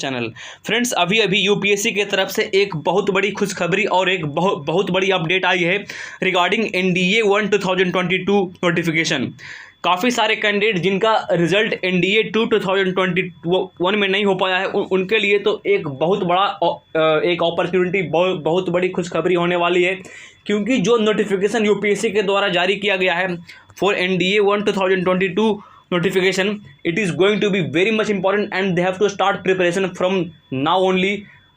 Channel. Friends, अभी अभी UPSC की तरफ से एक बहुत बड़ी खुशखबरी और एक बहुत बड़ी अपडेट आई है रिगार्डिंग एनडीए 1 2022 नोटिफिकेशन। काफ़ी सारे कैंडिडेट जिनका रिजल्ट एनडीए 2 2021 में नहीं हो पाया है उनके लिए तो एक बहुत बड़ा एक अपॉर्चुनिटी, बहुत बड़ी खुशखबरी होने वाली है, क्योंकि जो नोटिफिकेशन यूपीएससी के द्वारा जारी किया गया है for NDA 1 2022 notification, it is going to be very much important and they have to start preparation from now only।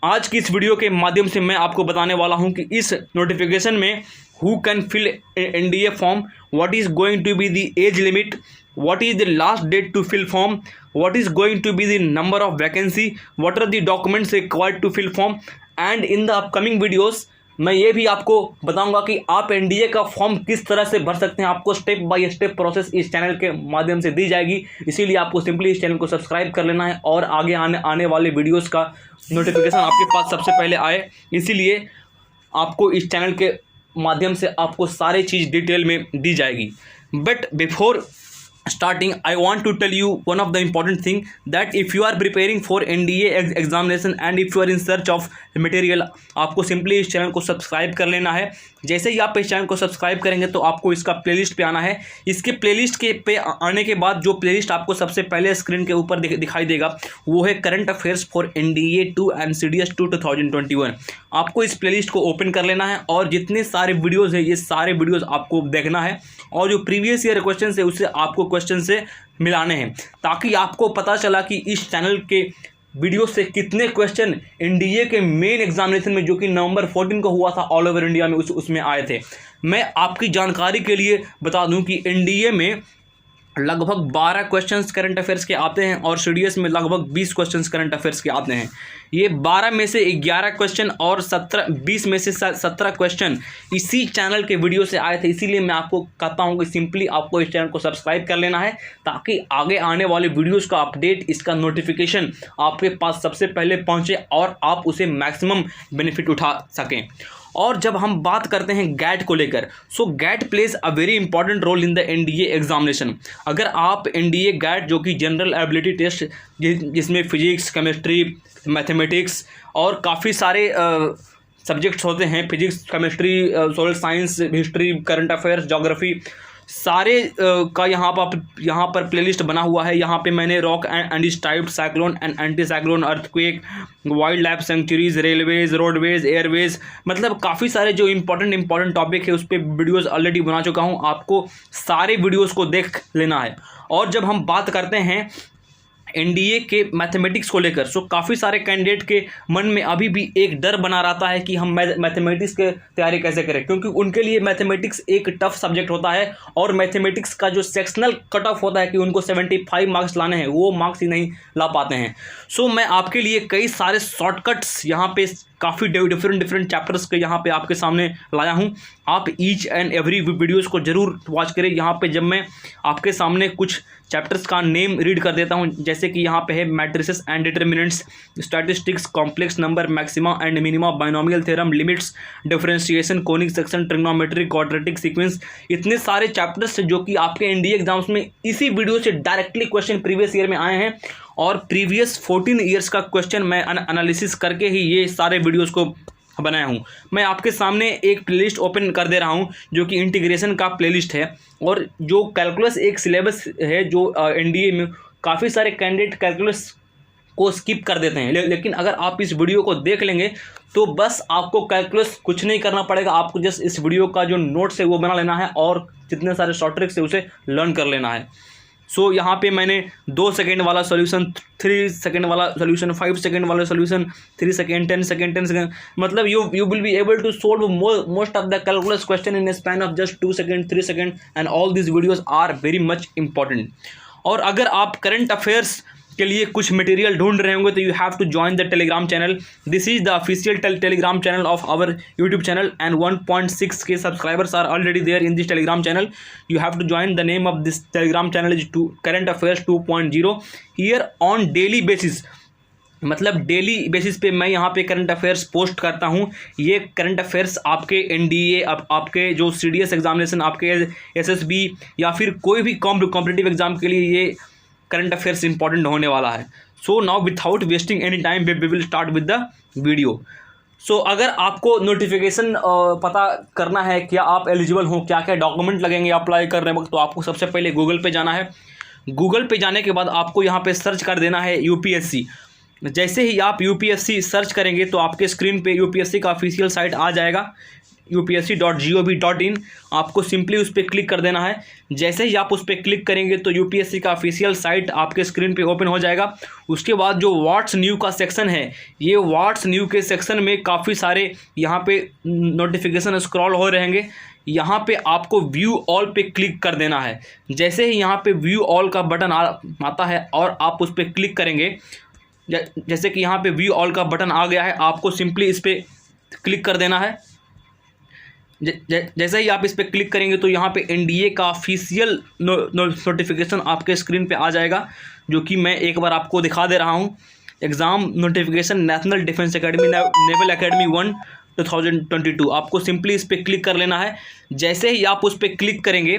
आज की इस वीडियो के माध्यम से मैं आपको बताने वाला हूं कि इस नोटिफिकेशन में who can fill NDA form, what is going to be the age limit, what is the last date to fill form, what is going to be the number of vacancy, what are the documents required to fill form, and in the upcoming videos मैं ये भी आपको बताऊंगा कि आप NDA का form किस तरह से भर सकते हैं। आपको स्टेप बाय स्टेप प्रोसेस इस चैनल के माध्यम से दी जाएगी, इसीलिए आपको सिंपली इस चैनल को सब्सक्राइब कर लेना है और आगे आने वाले वीडियोस का नोटिफिकेशन आपके पास सबसे पहले आए। इसीलिए आपको इस चैनल के माध्यम से आपको सारी चीज़ डिटेल में दी जाएगी। But before starting, I want to tell you one of the important thing that if you are preparing for NDA examination and if you are in search of material, आपको simply इस channel को subscribe कर लेना है। जैसे ही आप इस channel को सब्सक्राइब करेंगे तो आपको इसका प्लेलिस्ट पे आना है। इसके प्लेलिस्ट के पे आने के बाद जो प्लेलिस्ट आपको सबसे पहले स्क्रीन के ऊपर दिखाई देगा वो है current affairs for NDA 2 and CDS 2 2021। आपको इस प्लेलिस्ट को ओपन कर लेना है और जितने सारे वीडियोज़ हैं ये सारे वीडियोज़ आपको देखना है और जो प्रीवियस ईयर क्वेश्चन है उससे आपको क्वेश्चन से मिलाने हैं, ताकि आपको पता चला कि इस चैनल के वीडियो से कितने क्वेश्चन एनडीए के मेन एग्जामिनेशन में जो कि नवंबर 14 को हुआ था ऑल ओवर इंडिया में उसमें आए थे। मैं आपकी जानकारी के लिए बता दूं कि एनडीए में लगभग 12 क्वेश्चंस करंट अफेयर्स के आते हैं और सीडीएस में लगभग 20 क्वेश्चंस करंट अफेयर्स के आते हैं। ये 12 में से 11 क्वेश्चन और 20 में से 17 क्वेश्चन इसी चैनल के वीडियो से आए थे। इसीलिए मैं आपको कहता हूं कि सिंपली आपको इस चैनल को सब्सक्राइब कर लेना है, ताकि आगे आने वाले वीडियोज़ का अपडेट, इसका नोटिफिकेशन आपके पास सबसे पहले पहुँचे और आप उसे मैक्सिमम बेनिफिट उठा सकें। और जब हम बात करते हैं गैट को लेकर, so GAT plays a very important role in the NDA examination. अगर आप एनडीए गैट जो कि जनरल एबिलिटी टेस्ट जिसमें फिजिक्स, केमिस्ट्री, मैथमेटिक्स और काफ़ी सारे सब्जेक्ट्स होते हैं, physics, chemistry, social science, history, current affairs, geography, सारे का यहाँ पर प्लेलिस्ट बना हुआ है। यहाँ पे मैंने rock and type, cyclone and anti cyclone, earthquake, wild life sanctuaries, railways, roadways, Airways, मतलब काफ़ी सारे जो इंपॉर्टेंट टॉपिक है उस पर वीडियोज़ ऑलरेडी बना चुका हूँ। आपको सारे वीडियोज़ को देख लेना है। और जब हम बात करते हैं एनडीए के मैथमेटिक्स को लेकर, सो काफ़ी सारे कैंडिडेट के मन में अभी भी एक डर बना रहता है कि हम मैथमेटिक्स की तैयारी कैसे करें, क्योंकि उनके लिए मैथमेटिक्स एक टफ सब्जेक्ट होता है और मैथमेटिक्स का जो सेक्शनल कट ऑफ होता है कि उनको 75 मार्क्स लाने हैं, वो मार्क्स ही नहीं ला पाते हैं। सो मैं आपके लिए कई सारे शॉर्टकट्स यहाँ पे काफ़ी डिफरेंट चैप्टर्स के यहाँ पे आपके सामने लाया हूँ। आप ईच एंड एवरी वीडियोज़ को ज़रूर वॉच करें। यहाँ पे जब मैं आपके सामने कुछ चैप्टर्स का नेम रीड कर देता हूँ, जैसे कि यहाँ पे है matrices and determinants, statistics, complex number, maxima and minima, binomial theorem, limits, differentiation, conic section, trigonometry, quadratic sequence, इतने सारे चैप्टर्स जो कि आपके एनडीए एग्जाम्स में इसी वीडियो से डायरेक्टली क्वेश्चन प्रीवियस ईयर में आए हैं और प्रीवियस 14 ईयर्स का क्वेश्चन मैं एनालिसिस करके ही ये सारे वीडियोस को बनाया हूँ। मैं आपके सामने एक प्लेलिस्ट ओपन कर दे रहा हूँ जो कि इंटीग्रेशन का प्लेलिस्ट है, और जो कैलकुलस एक सिलेबस है जो एनडीए में काफ़ी सारे कैंडिडेट कैलकुलस को स्किप कर देते हैं, लेकिन अगर आप इस वीडियो को देख लेंगे तो बस आपको कैलकुलस कुछ नहीं करना पड़ेगा। आपको जस्ट इस वीडियो का जो नोट्स है वो बना लेना है और जितने सारे शॉर्ट ट्रिक्स है उसे लर्न कर लेना है। सो यहाँ पे मैंने 2 सेकेंड वाला सोल्यूशन, 3 सेकेंड वाला सोल्यूशन, 5 सेकेंड वाला सोल्यूशन, 3 सेकेंड, 10 सेकेंड, 10 सेकेंड, मतलब you will be able to solve most of the calculus question in span of just 2 second, 3 second, and all this videos are very much important. और अगर आप current affairs के लिए कुछ material ढूंढ रहे होंगे तो you have to join the Telegram channel. This is the official Telegram channel of our YouTube channel and 1.6K subscribers are already there in this Telegram channel. You have to join the name of this Telegram channel is current affairs 2.0। Here on daily basis, मतलब daily basis पे मैं यहाँ पे current affairs post करता हूँ। ये current affairs आपके NDA, आपके जो सीडीएस एग्जामिनेशन, आपके एसएसबी या फिर कोई भी कॉम्पिटिटिव एग्जाम के लिए ये करंट अफेयर्स इंपॉर्टेंट होने वाला है। So now without wasting any time we will start with the video. So अगर आपको नोटिफिकेशन पता करना है क्या आप एलिजिबल हो, क्या क्या डॉक्यूमेंट लगेंगे अप्लाई करने वक्त, तो आपको सबसे पहले गूगल पे जाना है। गूगल पे जाने के बाद आपको यहाँ पे सर्च कर देना है यूपीएससी। जैसे ही आप यूपीएससी सर्च करेंगे तो आपके स्क्रीन पे यूपीएससी का ऑफिशियल साइट आ जाएगा, upsc.gov.in। आपको सिंपली उस पर क्लिक कर देना है। जैसे ही आप उस पर क्लिक करेंगे तो यूपीएससी का ऑफिशियल साइट आपके स्क्रीन पे ओपन हो जाएगा। उसके बाद जो व्हाट्स न्यू का सेक्शन है, ये व्हाट्स न्यू के सेक्शन में काफ़ी सारे यहाँ पे नोटिफिकेशन स्क्रॉल हो रहेंगे। यहाँ पे आपको व्यू ऑल पे क्लिक कर देना है। जैसे ही यहाँ पे व्यू ऑल का बटन आता है और आप उस पर क्लिक करेंगे, जैसे कि यहाँ पे व्यू ऑल का बटन आ गया है, आपको सिंपली इस पर क्लिक कर देना है। जैसे ही आप इस पर क्लिक करेंगे तो यहाँ पे एनडीए का ऑफिशियल नोटिफिकेशन आपके स्क्रीन पे आ जाएगा, जो कि मैं एक बार आपको दिखा दे रहा हूँ। Exam notification national defence academy naval academy 1 2022। आपको सिंपली इस पर क्लिक कर लेना है। जैसे ही आप उस पर क्लिक करेंगे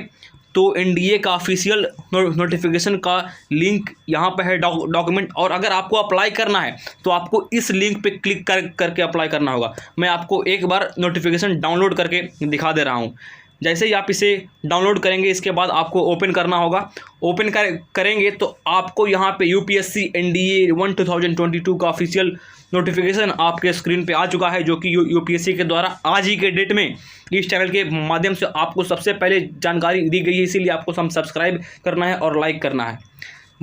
तो एनडीए का ऑफिशियल नोटिफिकेशन का लिंक यहाँ पे है, डॉक्यूमेंट। और अगर आपको अप्लाई करना है तो आपको इस लिंक पे क्लिक करके अप्लाई करना होगा। मैं आपको एक बार नोटिफिकेशन डाउनलोड करके दिखा दे रहा हूँ। जैसे ही आप इसे डाउनलोड करेंगे, इसके बाद आपको ओपन करना होगा। ओपन करेंगे तो आपको यहाँ पे यूपीएससी एनडीए 1 2022 का ऑफिशियल नोटिफिकेशन आपके स्क्रीन पे आ चुका है, जो कि यूपीएससी के द्वारा आज ही के डेट में इस चैनल के माध्यम से आपको सबसे पहले जानकारी दी गई है। इसीलिए आपको सब्सक्राइब करना है और लाइक करना है।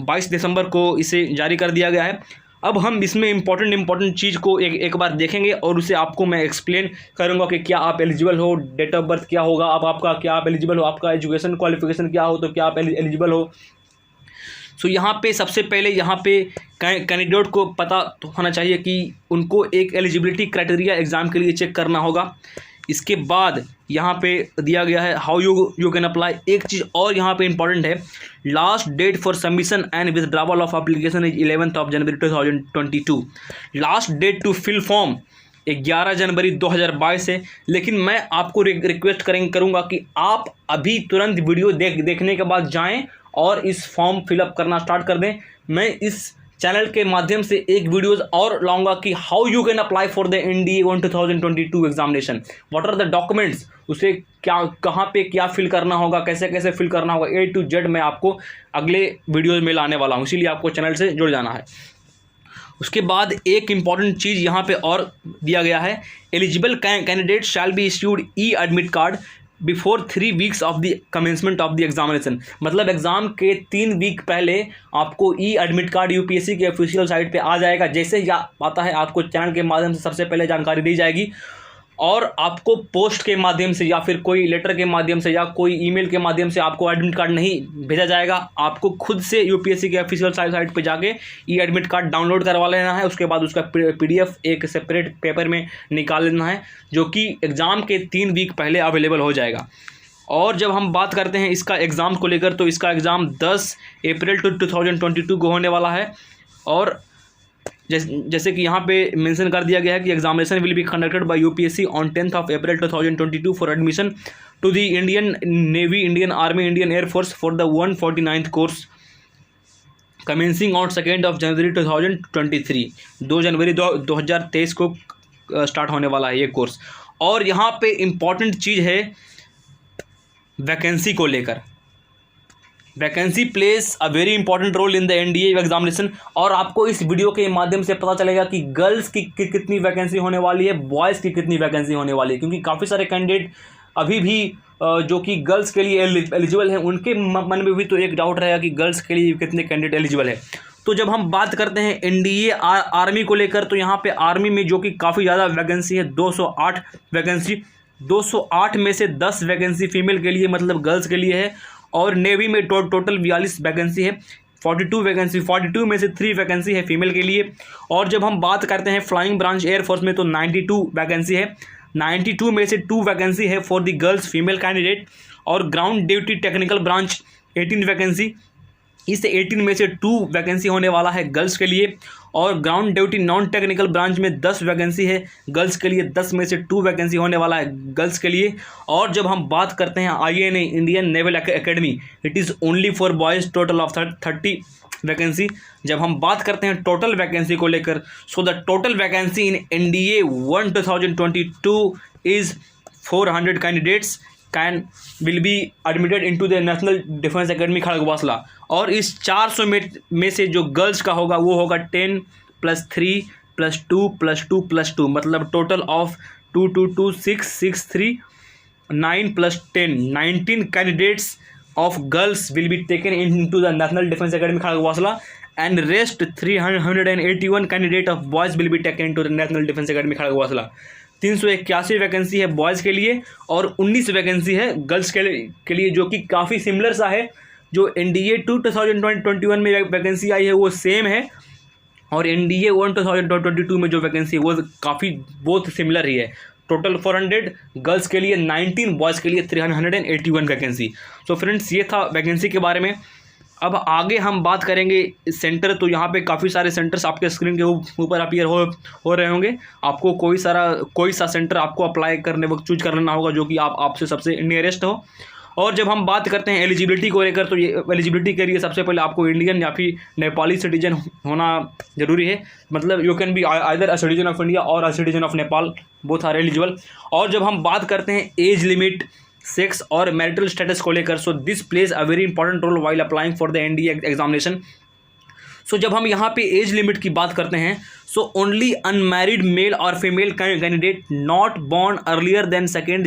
22 दिसंबर को इसे जारी कर दिया गया है। अब हम इसमें इम्पोर्टेंट चीज़ को एक बार देखेंगे और उसे आपको मैं एक्सप्लेन करूंगा कि क्या आप एलिजिबल हो, डेट ऑफ बर्थ क्या होगा, अब आपका क्या आप एलिजिबल हो, आपका एजुकेशन क्वालिफिकेशन क्या हो तो क्या आप एलिजिबल हो। सो यहाँ पे सबसे पहले यहाँ पे कैंडिडेट को पता होना चाहिए कि उनको एक एलिजिबिलिटी क्राइटेरिया एग्ज़ाम के लिए चेक करना होगा। इसके बाद यहाँ पे दिया गया है हाउ यू कैन अप्लाई। एक चीज़ और यहाँ पे इंपॉर्टेंट है, last date for submission and withdrawal of application is 11 January 2022। Last date to fill form 11 January 2022 है। लेकिन मैं आपको रिक्वेस्ट करूँगा कि आप अभी तुरंत वीडियो देखने के बाद जाएँ और इस फॉर्म फिलअप करना स्टार्ट कर दें। मैं इस चैनल के माध्यम से एक वीडियोस और लाऊंगा कि how you can apply for the NDA 1 2022 examination, what are the documents, उसे क्या कहाँ पे क्या फिल करना होगा, कैसे कैसे फिल करना होगा, A to Z मैं आपको अगले वीडियोज़ में लाने वाला हूँ। इसीलिए आपको चैनल से जुड़ जाना है। उसके बाद एक इम्पॉर्टेंट चीज़ यहाँ पे और दिया गया है, eligible candidate shall be issued E admit card before 3 weeks of the commencement of the examination. मतलब एग्ज़ाम के 3 वीक पहले आपको ई एडमिट कार्ड यूपीएससी के ऑफिशियल साइट पे आ जाएगा। जैसे ही आता है आपको चैनल के माध्यम से सबसे पहले जानकारी दी जाएगी और आपको पोस्ट के माध्यम से या फिर कोई लेटर के माध्यम से या कोई ईमेल के माध्यम से आपको एडमिट कार्ड नहीं भेजा जाएगा। आपको खुद से यूपीएससी के ऑफिशियल साइट पे जाके ई एडमिट कार्ड डाउनलोड करवा लेना है। उसके बाद उसका पीडीएफ एक सेपरेट पेपर में निकाल लेना है, जो कि एग्ज़ाम के 3 वीक पहले अवेलेबल हो जाएगा। और जब हम बात करते हैं इसका एग्ज़ाम को लेकर, तो इसका एग्ज़ाम 10 अप्रैल 2022 को होने वाला है। और जैसे कि यहाँ पे मेंशन कर दिया गया है कि examination will be conducted by UPSC on 10 April 2022 for admission to the Indian Navy, Indian Army, Indian Air Force for the 149th course commencing on 2 जनवरी 2023। 2 जनवरी 2023 को स्टार्ट होने वाला है ये कोर्स। और यहाँ पे इम्पॉर्टेंट चीज़ है वैकेंसी को लेकर। Vacancy places a very important role in the NDA examination. और आपको इस वीडियो के माध्यम से पता चलेगा कि गर्ल्स की कितनी वैकेंसी होने वाली है, बॉयज़ की कितनी वैकेंसी होने वाली है। क्योंकि काफ़ी सारे कैंडिडेट अभी भी जो कि गर्ल्स के लिए एलिजिबल हैं, उनके मन में भी तो एक डाउट रहेगा कि गर्ल्स के लिए कितने कैंडिडेट एलिजिबल है। तो जब हम बात करते हैं एनडीए आर्मी को लेकर, तो यहाँ पे आर्मी में जो कि काफ़ी ज़्यादा वैकेंसी है, 208 वैकेंसी। 208 में से 10 वैकेंसी फीमेल के लिए, मतलब गर्ल्स के लिए है। और नेवी में टोटल 42 वैकेंसी है, 42 वैकेंसी, 42 में से 3 वैकेंसी है फीमेल के लिए। और जब हम बात करते हैं फ्लाइंग ब्रांच एयरफोर्स में, तो 92 वैकेंसी है। 92 में से 2 वैकेंसी है for the girls female candidate. और ground duty technical branch 18 vacancy. इस 18 में से 2 वैकेंसी होने वाला है गर्ल्स के लिए, और ground duty non technical branch में 10 वैकेंसी है गर्ल्स के लिए, 10 में से 2 वैकेंसी होने वाला है गर्ल्स के लिए। और जब हम बात करते हैं INA Indian naval academy, it is only for boys, total of 30 vacancy. जब हम बात करते हैं टोटल वैकेंसी को लेकर, so the total vacancy in NDA 1 2022 is 400 candidates will be admitted into the national defence academy Khadakwasla. और इस 400 में से जो गर्ल्स का होगा वो होगा 10 + 3 + 2 + 2 + 2, मतलब total of 2 2 2 6 6 3 9 + 10 19 candidates of girls will be taken into the National Defense Academy Kharagwasla, and rest 381 candidate of boys will be taken into the National Defense Academy Kharagwasla। 381 vacancy है बॉयज़ के लिए और 19 vacancy है girls के लिए, जो कि काफ़ी सिमिलर सा है। जो NDA 2 2021 में वैकेंसी आई है वो सेम है, और NDA 1 2022 में जो वैकेंसी है वो काफ़ी बहुत सिमिलर ही है। टोटल 400 गर्ल्स के लिए, 19 बॉयज़ के लिए, 381 वैकेंसी। सो फ्रेंड्स, ये था वैकेंसी के बारे में। अब आगे हम बात करेंगे सेंटर। तो यहाँ पे काफ़ी सारे सेंटर्स आपके स्क्रीन के ऊपर अपीयर हो रहे होंगे। आपको कोई सा सेंटर आपको अप्लाई करने वक्त चूज कर लेना होगा जो कि आपसे सबसे नियरेस्ट हो। और जब हम बात करते हैं एलिजिबिलिटी को लेकर, तो ये एलिजिबिलिटी के लिए सबसे पहले आपको इंडियन या फिर नेपाली सिटीजन होना ज़रूरी है। मतलब you can be either a citizen of India और a citizen of Nepal, both are eligible. और जब हम बात करते हैं एज लिमिट, सेक्स और मैरिटल स्टेटस को लेकर, so this plays a very important role while applying for the NDA examination. So जब हम यहाँ पे एज लिमिट की बात करते हैं, सो ओनली अनमैरिड मेल और female candidate not born earlier than 2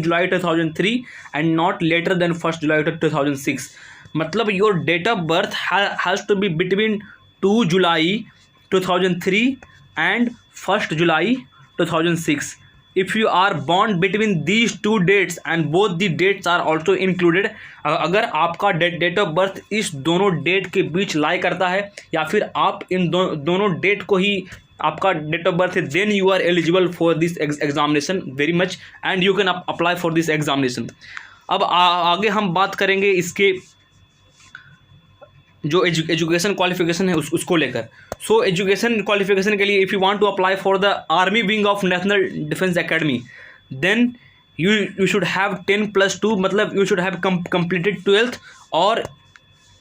July 2003 and not later than 1 July 2006। मतलब your date of birth has to be between 2 July 2003 and 1 July 2006। If you are born between these 2 dates and both the dates are also included, अगर आपका date of birth इस दोनों date के बीच लाई करता है या फिर आप इन दोनों डेट को ही आपका डेट ऑफ बर्थ है, then you are eligible for this examination very much and you can apply for this examination. अब आगे हम बात करेंगे इसके जो एजुकेशन क्वालिफिकेशन है उसको लेकर। सो एजुकेशन क्वालिफिकेशन के लिए, if you want to apply for the army wing of national defence academy, then you should have 10 + 2, मतलब you should have completed 12th और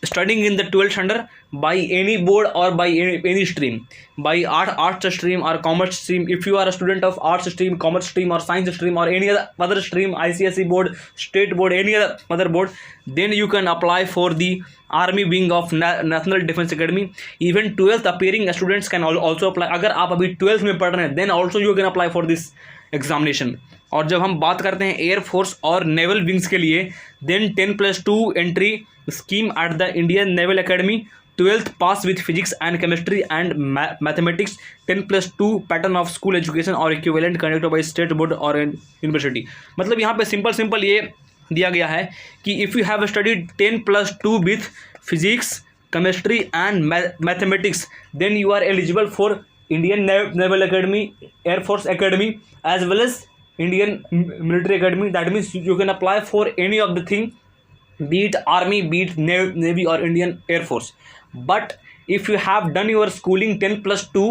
studying in the 12th standard by any board or by any stream, by arts stream or commerce stream. If you are a student of arts stream, commerce stream or science stream or any other stream, ICSE board, state board, any other board, then you can apply for the army wing of national defense academy. Even 12th appearing students can also apply. अगर आप अभी 12th में पढ़ रहे हैं, then also you can apply for this examination. और जब हम बात करते हैं एयर फोर्स और नेवल विंग्स के लिए, then 10 + 2 entry scheme at the Indian naval academy, 12th pass with physics and chemistry and mathematics, 10 + 2 pattern of school education और equivalent conducted by state board और यूनिवर्सिटी। मतलब यहाँ पे सिंपल ये दिया गया है कि if you have studied 10 + 2 with physics, chemistry and mathematics, then you are eligible for Indian naval academy, air force academy as well as Indian military academy. That means you can apply for any of the thing, be it army, be it navy or Indian air force. But if you have done your schooling 10 + 2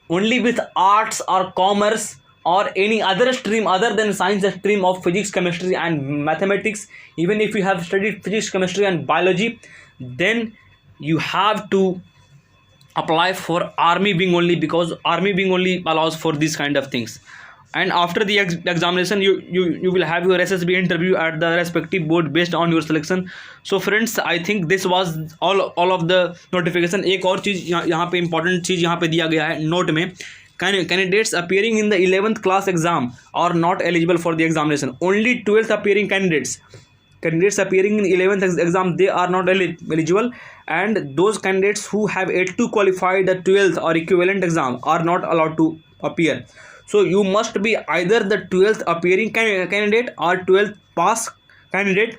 only with arts or commerce or any other stream other than science stream of physics, chemistry and mathematics, even if you have studied physics, chemistry and biology, then you have to apply for army wing only, because army wing only allows for these kind of things. And after the examination you will have your SSB interview at the respective board based on your selection. So friends, I think this was all of the notification. एक और चीज़ यहाँ पे important चीज़ यहाँ पे दिया गया है note में, candidates appearing in the 11th class exam are not eligible for the examination. Only 12th appearing candidates appearing in 11th exam, they are not eligible, and those candidates who have yet to qualify the 12th or equivalent exam are not allowed to appear. So you must be either the 12th appearing candidate or 12th pass candidate.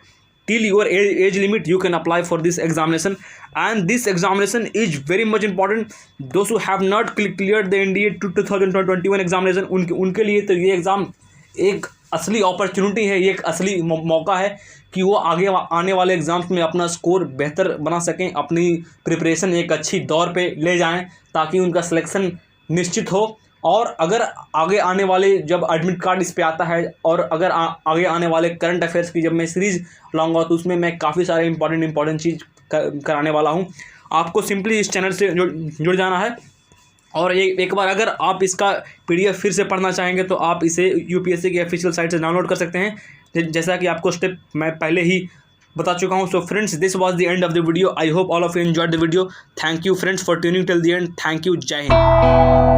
Till your age limit you can apply for this examination, and this examination is very much important. Those who have not cleared the NDA 2021 examination, उनके लिए तो ये exam एक असली opportunity है, ये एक असली मौका है कि वो आगे आने वाले एग्ज़ाम्स में अपना स्कोर बेहतर बना सकें, अपनी प्रिपरेशन एक अच्छी दौर पे ले जाएं ताकि उनका सिलेक्शन निश्चित हो। और अगर आगे आने वाले जब एडमिट कार्ड इस पे आता है और अगर आगे आने वाले करंट अफेयर्स की जब मैं सीरीज़ लाऊंगा तो उसमें मैं काफ़ी सारे इंपॉर्टेंट चीज़ कराने वाला हूँ। आपको सिंपली इस चैनल से जुड़ जाना है और एक बार अगर आप इसका PDF फिर से पढ़ना चाहेंगे तो आप इसे UPSC की ऑफिशियल साइट से डाउनलोड कर सकते हैं, जैसा कि आपको स्टेप मैं पहले ही बता चुका हूं। So friends, this was the end of the video. I hope all of you enjoyed the video. Thank you friends for tuning till the end. Thank you. जय हिंद।